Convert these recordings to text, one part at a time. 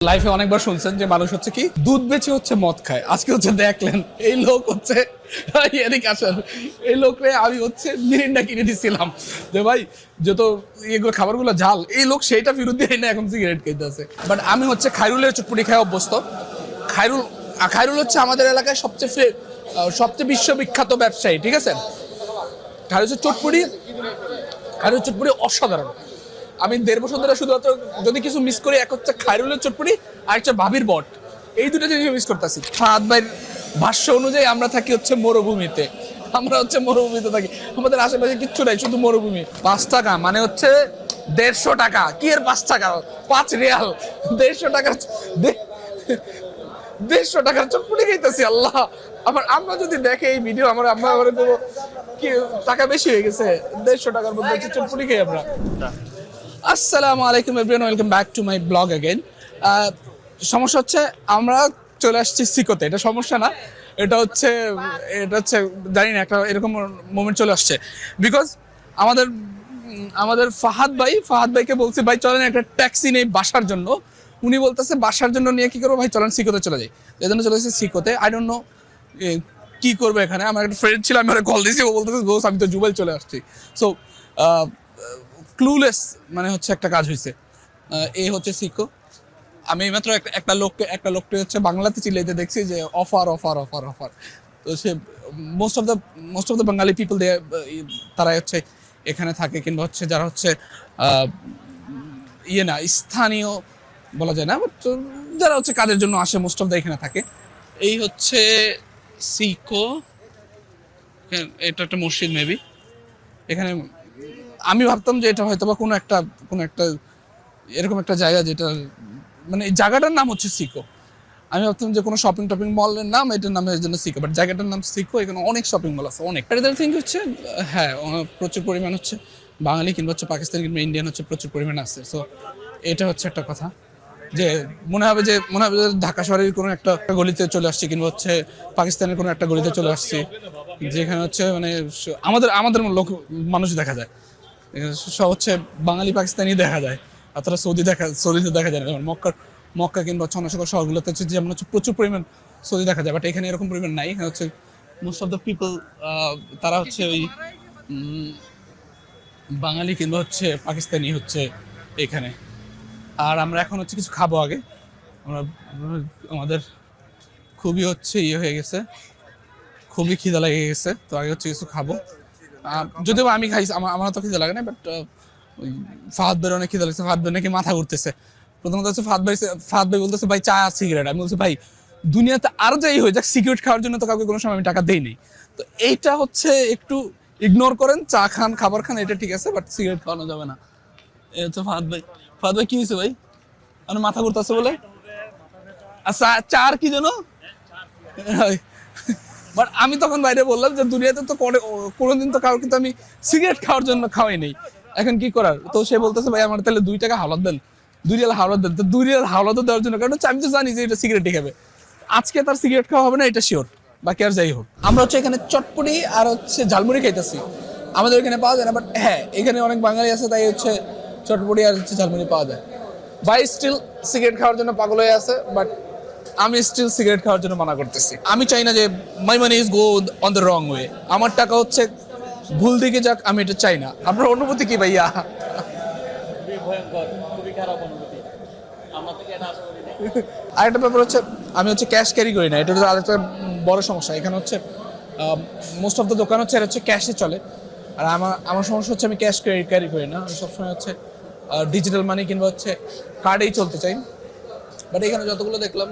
লাইফে অনেকবার শুনছেন যে মানুষ হচ্ছে কি দুধ বেচে হচ্ছে মদ খায়। আজকে হচ্ছে দেখলেন এই লোক হচ্ছে এদিকে আসেন, এই লোকরে আমি হচ্ছে মিরিন্ডা কিনে দিছিলাম যে ভাই যত এগুলো খাবারগুলো ঝাল, এই লোক সেইটা ফেরত দিয়ে না এখন সিগারেট খাইতেছে। বাট আমি হচ্ছে খায়রুলের চটপটি খায় অভ্যস্ত। খায়রুল হচ্ছে আমাদের এলাকায় সবচেয়ে বিশ্ববিখ্যাত ব্যবসায়ী, ঠিক আছে। খায়রুল চটপটি অসাধারণ। আমি 1.5 বছর ধরে শুধুমাত্র যদি কিছু মিস করি, এক হচ্ছে খায়রুলের চটপটি আর একটা ভাবির বট, এই দুটো জিনিস মিস করতেছি। ফাহাদ ভাইয়ের ভাষ্য অনুযায়ী আমরা থাকি হচ্ছে মরুভূমিতে, থাকি, আমাদের আশেপাশে কিচ্ছু নাই, শুধু মরুভূমি। 5 টাকা মানে হচ্ছে 150 টাকা। কি এর 5 টাকা, 5 রিয়াল, 150 টাকার 150 টাকার চটপটি খাইতেছি। আল্লাহ, আমরা যদি দেখে এই ভিডিও, আমরা দেবো কি টাকা বেশি হয়ে গেছে। 150 টাকার মধ্যে চটপটি খাই আমরা। আসসালামু আলাইকুম everyone, welcome back to my blog again. সমস্যা হচ্ছে আমরা চলে আসছি সিকোতে। এটা সমস্যা না, এটা হচ্ছে জানি না, একটা এরকম মোমেন্ট চলে আসছে। বিকজ আমাদের ফাহাদ ভাইকে বলছি ভাই চলেন একটা ট্যাক্সি নেই বাসার জন্য। উনি বলতেছে বাসার জন্য নিয়ে কি করবো ভাই, চলেন সিকোতে চলে যাই। এই জন্য চলে এসেছি সিকোতে। আই ডোন্ট নো কি করবো এখানে। আমার একটা ফ্রেন্ড ছিল, আমি ওরা কল দিয়েছি, ও বলতেছে দোস্ত আমি তো জুবাইল চলে আসছি। সো ক্লুলেস মানে হচ্ছে একটা কাজ হয়েছে। এই হচ্ছে সিকো। আমি মাত্র একটা লোককে হচ্ছে বাংলাতে চিল্লাইতে দেখছি যে অফার অফার অফার অফার। তো সে most of the Bangali people তারা হচ্ছে এখানে থাকে, কিংবা হচ্ছে যারা হচ্ছে না স্থানীয় বলা যায় না, বাট যারা হচ্ছে কাজের জন্য আসে মোস্ট অফ দ্য এখানে থাকে। এই হচ্ছে সিকো। এটা একটা মসজিদ মেবি। এখানে আমি ভাবতাম যে এটা হয়তো বা কোনো একটা এরকম একটা জায়গা, যেটা মানে এই জায়গাটার নাম হচ্ছে সিকো। আমি ভাবতাম যে কোনো শপিং মলের নাম, এটার নাম এর জন্য সিকো, বাট জায়গাটার নাম সিকো। এখানে অনেক শপিং মল আছে, অনেক। এটার থিঙ্ক হচ্ছে হ্যাঁ, প্রচুর পরিমাণ হচ্ছে বাঙালি কিংবা হচ্ছে পাকিস্তানি কিংবা ইন্ডিয়ান হচ্ছে প্রচুর পরিমাণ আছে। সো এটা হচ্ছে একটা কথা যে মনে হবে যে ঢাকা শহরের কোনো একটা গলিতে চলে আসছি, কিংবা হচ্ছে পাকিস্তানের কোনো একটা গলিতে চলে আসছি, যেখানে হচ্ছে মানে আমাদের মানুষ দেখা যায়। সব হচ্ছে বাঙালি পাকিস্তানি দেখা যায়, আর তারা সৌদিতে দেখা যায় না। যেমন মক্কা কিংবা অন্য সকল শহরগুলোতে হচ্ছে যেমন হচ্ছে প্রচুর পরিমাণ সৌদি দেখা যায়, বাট এখানে এরকম পরিমাণ নাই। এখানে হচ্ছে মোস্ট অফ দ্য পিপল তারা হচ্ছে ওই বাঙালি কিংবা হচ্ছে পাকিস্তানি হচ্ছে এখানে। আর আমরা এখন হচ্ছে কিছু খাবো আগে। আমাদের খুবই হচ্ছে হয়ে গেছে, খুবই খিদা লেগে গেছে। তো আগে হচ্ছে কিছু খাবো। যদিও আমি খাইছি, আমার তো খিদা লাগে না, বাট ফাহাদ ভাইয়ের অনেক খিদা লাগছে। ফাহাদ ভাই নাকি মাথা ঘুরতেছে। প্রথমত হচ্ছে ফাহাদ ভাই বলতেছে ভাই চা আর সিগারেট। আমি বলছি ভাই দুনিয়াতে আর যাই হয়ে যাক, সিগারেট খাওয়ার জন্য তো কাউকে কোনো সময় আমি টাকা দেই নেই। তো এইটা হচ্ছে একটু ইগনোর করেন, চা খান, খাবার খান, এটা ঠিক আছে, বাট সিগারেট খাওয়ানো যাবে না। এই হচ্ছে ফাহাদ ভাই কি হয়েছে ভাই, আমার মাথা ঘুরতেছে বলে? আচ্ছা চা আর কি যেন। বাট আমি তখন বাইরে বললাম যে দুনিয়াতে তো কোনোদিন তো কাউকে তো আমি সিগারেট খাওয়ার জন্য খাওয়াই নেই, এখন কি করার। তো সে বলতেছে ভাই আমার তাহলে 2 টাকা হাওলাত দেন, 2 রিয়াল হাওলাত দেন। তো 2 রিয়াল হাওলাত দেওয়ার জন্য, কারণ হচ্ছে আমি তো জানি যে এটা সিগারেটই খাবে। আজকে তার সিগারেট খাওয়া হবে না, এটা শিওর। বাকি আর যাই হোক, আমরা হচ্ছে এখানে চটপটি আর হচ্ছে ঝালমুড়ি খাইতেছি। আমাদের এখানে পাওয়া যায় না, বাট হ্যাঁ এখানে অনেক বাঙালি আছে, তাই হচ্ছে চটপটি আর হচ্ছে ঝালমুড়ি পাওয়া যায়। ভাই স্টিল সিগারেট খাওয়ার জন্য পাগল হয়ে আছে, বাট আমি স্টিল সিগারেট খাওয়ার জন্য মানা করতেছি। আমি চাই না যে my money is go on the wrong way, আমার টাকা হচ্ছে ভুল দিকে যাক, আমি এটা চাই না। আপনার অনুভূতি কি ভাইয়া? আরেকটা ব্যাপার হচ্ছে আমি হচ্ছে ক্যাশ ক্যারি করি না, এটা হচ্ছে আরেকটা বড় সমস্যা। এখানে হচ্ছে মোস্ট অফ দ্য দোকান হচ্ছে এটা হচ্ছে ক্যাশে চলে, আর আমার সমস্যা হচ্ছে আমি ক্যাশ ক্যারি করি না। আমি সবসময় হচ্ছে ডিজিটাল মানি কিংবা হচ্ছে কার্ডেই চলতে চাই। বাট এখানে যতগুলো দেখলাম,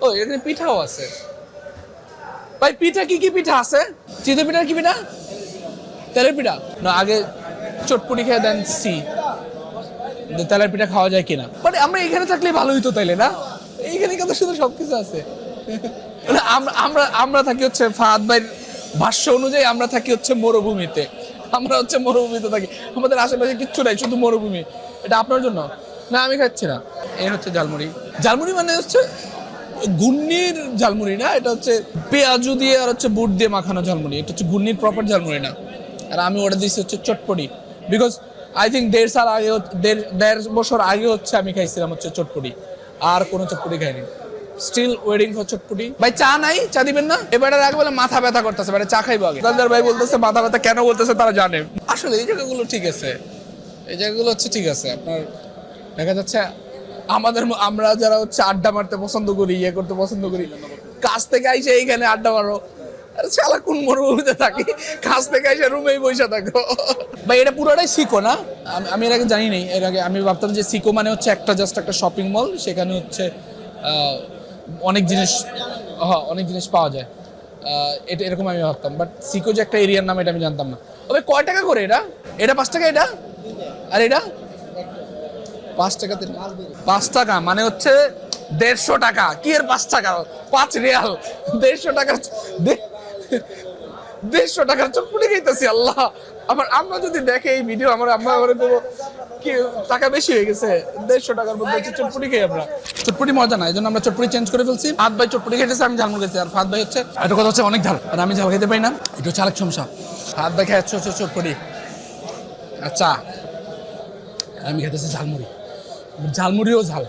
ও এখানে পিঠাও আছে ভাই। পিঠা কি পিঠা আছে? চিতই পিঠার কি পিঠা? তেলের পিঠা না, আগে চটপটি খেয়ে দেন তেলের পিঠা খাওয়া যায় কিনা। মানে আমরা এখানে থাকলে ভালো হইতো তাইলে না, এইখানে কত সুন্দর সবকিছু আছে। আমরা থাকি হচ্ছে ফাহাদ ভাইয়ের ভাষ্য অনুযায়ী আমরা থাকি হচ্ছে মরুভূমিতে, থাকি, আমাদের আশেপাশে কিচ্ছু নাই, শুধু মরুভূমি। এটা আপনার জন্য না, আমি খাচ্ছি না। এই হচ্ছে ঝালমুড়ি মানে হচ্ছে গুন্নির ঝালমুড়ি না, এটা হচ্ছে পেঁয়াজু দিয়ে আর হচ্ছে বুট দিয়ে মাখানো ঝালমুড়ি। এটা হচ্ছে গুন্নির প্রপার ঝালমুড়ি না। আর আমি অর্ডার দিচ্ছি হচ্ছে চটপটি, বিকজ আই থিঙ্ক 1.5 বছর আগে হচ্ছে আমি খাইছিলাম হচ্ছে চটপটি। আর কোনো চটপটি খাইনি। স্টিল ওয়েটিং ফর চটপটি। ভাই চা নাই, চা দিবেন না? এবারে আগে বলে মাথা ব্যথা করতেছে, মানে চা খাইবো আগে। দোকানদার ভাই বলতেছে মাথা ব্যথা কেন বলতেছে তারা জানে। আসলে এই জায়গাগুলো ঠিক আছে, এই জায়গাগুলো হচ্ছে ঠিক আছে। আপনার দেখা যাচ্ছে আমরা যারা হচ্ছে আড্ডা মারতে পছন্দ করি, ইয়ে করতে পছন্দ করি, কাজ থেকে আইসে এইখানে আড্ডা মারো, আরে শালা কোন মরুভূমিতে থাকি, কাজ থেকে আইসে রুমেই বসে থাকো। ভাই এটা পুরোটাই সিকো না? আমি এর আগে জানি নাই। এর আগে আমি ভাবতাম যে সিকো মানে হচ্ছে জাস্ট একটা শপিং মল, সেখানে হচ্ছে অনেক জিনিস পাওয়া যায়, এটা এরকম আমি ভাবতাম। বাট সিকো যে একটা এরিয়ার নাম এটা আমি জানতাম না। তবে কয় টাকা করে এটা? 5 টাকা এটা, আর এটা 5 টাকা। 5 টাকা মানে হচ্ছে 150 টাকা। কি এর 5 টাকা? 5 রিয়াল। 150 টাকা, 150 টাকার চটপটি খাইতেছি। আল্লাহ, আমরা যদি দেখে এই ভিডিও, আমরা বলবো কি টাকা বেশি হয়ে গেছে। 150 টাকার মধ্যে চটপটি খাই আমরা। চটপটি মজা না, এই জন্য আমরা চটপটি চেঞ্জ করে ফেলছি। ফাহাদ ভাই চটপটি খেতেছে, আমি ঝালমুড়ি খেতেছি। আর ফাহাদ ভাই হচ্ছে একটা কথা হচ্ছে অনেক ঝাল, আর আমি ঝাল খেতে পাই না, এটা হচ্ছে আরেক সমস্যা। ফাহাদ ভাই খাচ্ছে হচ্ছে চটপটি, আচ্ছা আমি খেতেছি ঝালমুড়ি। ঝালমুড়িও ঝাল,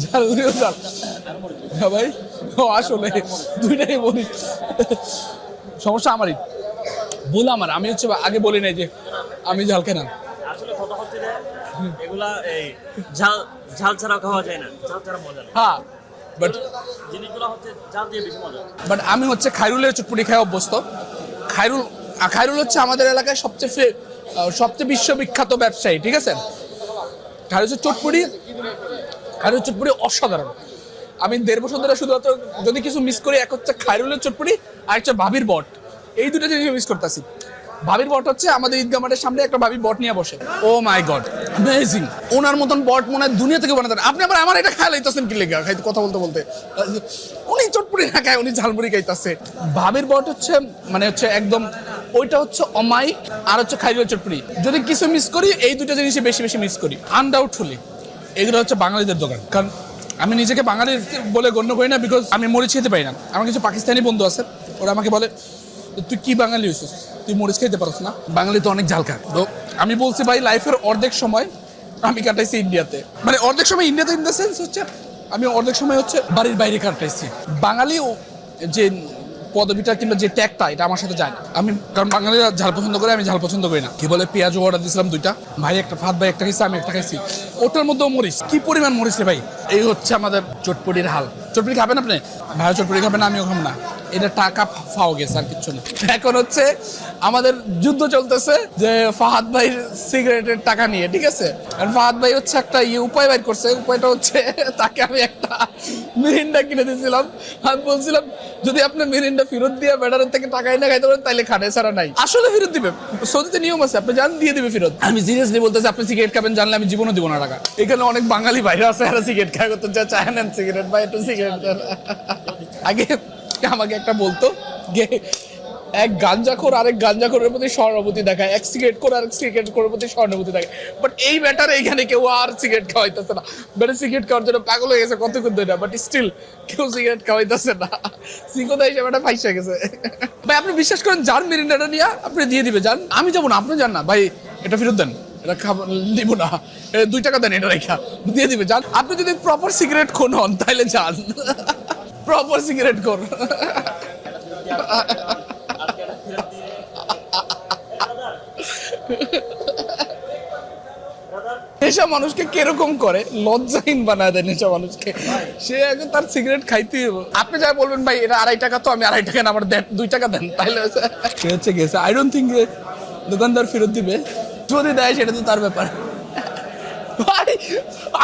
ঝালমুড়িও ঝাল। হ্যাঁ ভাই, ও আসলে দুইটাই বলি, সমস্যা আমারই, ভুল আমার। আমি হচ্ছে আগে বলি নাই যে আমি ঝাল খেলাম। আসলে কথা হচ্ছে যে এগুলা এই ঝাল ছাড়া খাওয়া যায় না, ঝাল ছাড়া মজা না। হ্যাঁ, বাট জিনিসগুলো হচ্ছে ঝাল দিয়ে বেশি মজা। বাট আমি হচ্ছে খায়রুলের চটপটি খাই অভ্যস্ত। খায়রুল হচ্ছে আমাদের এলাকায় সবচেয়ে বিশ্ববিখ্যাত ব্যবসায়ী, ঠিক আছে? খায়রুলের চটপটি অসাধারণ। আমি 1.5 বছর ধরে শুধুমাত্র যদি কিছু মিস করি, এক হচ্ছে খায়রুলের চটপটি, আর হচ্ছে ভাবির বট। এই দুটো জিনিস মিস করতেছি। ভাবির বট হচ্ছে আমাদের ঈদগাহ মাঠের সামনে একটা ভাবি বট নিয়ে বসে, ও মাই গড অ্যামেজিং। ওনার মতন বট মনে হয় দুনিয়া থেকে বানাতেন। আপনি আবার আমার এটা খায় লাইতেছেন কি লেগে খাইতে, কথা বলতে উনি চটপটি না খায়, উনি ঝালমুড়ি খাইতেছে। ভাবির বট হচ্ছে মানে হচ্ছে একদম ওইটা হচ্ছে অমাইক, আর হচ্ছে খায়রুলের চটপটি। যদি কিছু মিস করি, এই দুটো জিনিসই বেশি মিস করি আনডাউটফুলি। এগুলো হচ্ছে বাঙালিদের দোকান, কারণ আমি নিজেকে বাঙালি বলে গণ্য করি না, বিকজ আমি মরিচ খেতে পারি না। আমার কিছু পাকিস্তানি বন্ধু আছে, ওরা আমাকে বলে তুই কি বাঙালি হয়েছিস, তুই মরিচ খেতে পারছ না, বাঙালি তো অনেক ঝাল খায়। তো আমি বলছি ভাই, লাইফের অর্ধেক সময় আমি কাটাইছি ইন্ডিয়াতে, মানে অর্ধেক সময় ইন্ডিয়াতে, ইন দ্য সেন্স হচ্ছে আমি অর্ধেক সময় হচ্ছে বাড়ির বাইরে কাটাইছি। বাঙালি যে পদবিটা কিংবা যে ট্যাগটা, এটা আমার সাথে যায় না। আমি কারণ বাঙালিরা ঝাল পছন্দ করে, আমি ঝাল পছন্দ করি না। কি বলে পেঁয়াজ অর্ডার দিয়েছিলাম 2টা, ভাই একটা, ফাহাদ ভাই একটা খাইছে, আমি একটা খাইছি। ওটার মধ্যেও মরিচ, কি পরিমাণ মরিচ রে ভাই। এই হচ্ছে আমাদের চটপটির হাল। চটপটি খাবেন আপনি? ভাই চটপটি খাবেন, আমিও খাম না। এটা টাকা ফাও গেছে, আর কিচ্ছু না। এখন হচ্ছে আমাদের যুদ্ধ চলতেছে যে ফাহাদ ভাই সিগারেটের টাকা নিয়ে, ঠিক আছে? আর ফাহাদ ভাই হচ্ছে একটা উপায় বাইর করছে। উপায়টা হচ্ছে তাকে আমি একটা মিরিন্ডা কিনে দিয়েছিলাম। আমি বলছিলাম যদি আপনি মিরিন্ডা ফেরত দিয়ে ব্যাটারের থেকে টাকা এনে খাইতে পারেন তাহলে খান, এছাড়া নাই। আসলে ফেরত দিবে, সৌদিতে নিয়ম আছে, আপনি জান দিয়ে দিবে ফেরত। আমি সিরিয়াসলি বলতেছি, আপনি সিগারেট খাবেন জানলে আমি জীবনও দিব না টাকা। এখানে অনেক বাঙালি বাইরে আছে, এরা সিগারেট খায়, করতে চায় নেন সিগারেট, ভাই একটু সিগারেট। আগে আমাকে একটা বলতো যে এক গাঞ্জাখোর আরেক গাঞ্জাখোরের প্রতি সহানুভূতি দেখায়, এক সিগারেট করে আরেক সিগারেট খোরের প্রতি সহানুভূতি দেখায়। বাট এই ব্যাটার এইখানে কেউ আর সিগারেট খাওয়াইতেছে না। ব্যাটার সিগারেট খাওয়ার জন্য পাগল হয়ে গেছে কতক্ষণ ধরে, বাট স্টিল কেউ সিগারেট খাওয়াইতেছে না। সিগোদা হিসেবে একটা ফাইসা গেছে। ভাই আপনি বিশ্বাস করেন, যার মিরিন্ডাটা নিয়ে আপনি দিয়ে দিবে, যান। আমি যাবো না, আপনি যান না, ভাই এটা ফেরত দেন, এটা খাবো দিব না, 2 টাকা দেন, এটা রেখা দিয়ে দিবে, যান। আপনি যদি প্রপার সিগারেট খুন হন তাহলে যান, প্রপার সিগারেট খোর। নেশা মানুষকে কিরকম করে, লজ্জাহীন বানায় দেয় নেশা মানুষকে। সে এখন তার সিগারেট খাইতেই হবে। আপনি যা বলবেন ভাই এটা 2.5 টাকা, তো আমি 2.5 টাকা না, আমার 2 টাকা দেন, তাইলে হচ্ছে গেছে। আই ডোন্ট থিঙ্ক দোকানদার ফেরত দিবে, যদি দেয় সেটা তো তার ব্যাপার। ভাই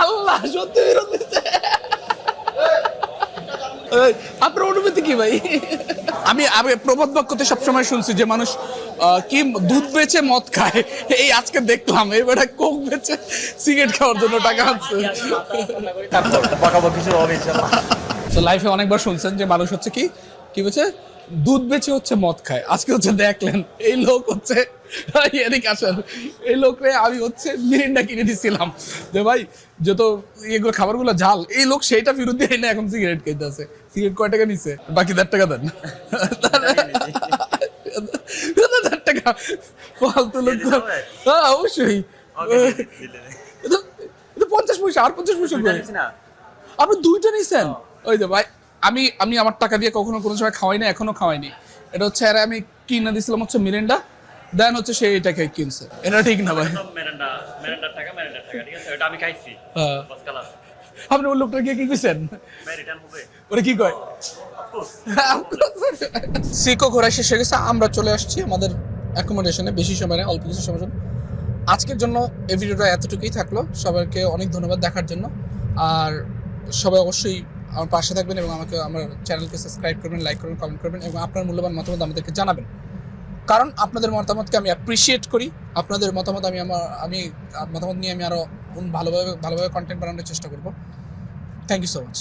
আল্লাহ সত্যি ফেরত দিচ্ছে। আপনার অনুভূতি কি ভাই? আমি প্রবাদ বাক্যতে সবসময় শুনছি যে মানুষ কি দুধ বেচে মদ খায়, এই আজকে দেখলাম এবারে কোক বেচে সিগারেট খাওয়ার জন্য টাকা আছে। তো লাইফে অনেকবার শুনছেন যে মানুষ হচ্ছে কি বলছে, দুধ বেচে হচ্ছে মদ খায়। আজকে হচ্ছে দেখলেন এই লোক হচ্ছে, এদিকে আসেন, এই লোকরে আমি হচ্ছে মিরিন্ডা কিনে দিছিলাম যে ভাই যত এগুলো খাবারগুলো ঝাল, এই লোক সেইটা ফেরত দিয়ে না, এখন সিগারেট খেতে আছে। সিগারেট কয় টাকা নিছে? বাকি 1.5 টাকা দেন। 1.5 টাকা ফালতু লোক। হ্যাঁ অবশ্যই, তো 50 পয়সা আর 50 পয়সা দুইটা করে নিছি না আপনি দুইটা নিছেন ওই তো ভাই আমি আমার টাকা দিয়ে কখনো কোনো সময় খাওয়াই না এখনো খাওয়াইনি এটা হচ্ছে আরে আমি কিনে দিছিলাম হচ্ছে মিরিন্ডা দেন হচ্ছে সে এটাকে কিনছে এটা ঠিক না ভাই মেরেন্ডার টাকা ঠিক আছে এটা আমি খাইছি হ্যাঁ। বাস কালার আপনি ওই লোকটা গিয়ে কি কইছেন রিটার্ন হবে ওরা কি কয় অফকোর্স সিকো ঘোরা শেষ হয়ে গেছে আমরা চলে আসছি আমাদের অ্যাকোমোডেশনে বেশি সময় নেই অল্প কিছু সময় জন্য। আজকের জন্য এই ভিডিওটা এতটুকুই থাকলো সবাইকে অনেক ধন্যবাদ দেখার জন্য আর সবাই অবশ্যই আমার পাশে থাকবেন এবং আমাকে আমার চ্যানেলকে সাবস্ক্রাইব করবেন লাইক করবেন কমেন্ট করবেন এবং আপনার মূল্যবান মতামত আমাদেরকে জানাবেন কারণ আপনাদের মতামতকে আমি অ্যাপ্রিসিয়েট করি আপনাদের মতামত আমি মতামত নিয়ে আমি আরও ভালোভাবে কন্টেন্ট বানানোর চেষ্টা করব থ্যাংক ইউ সো মাচ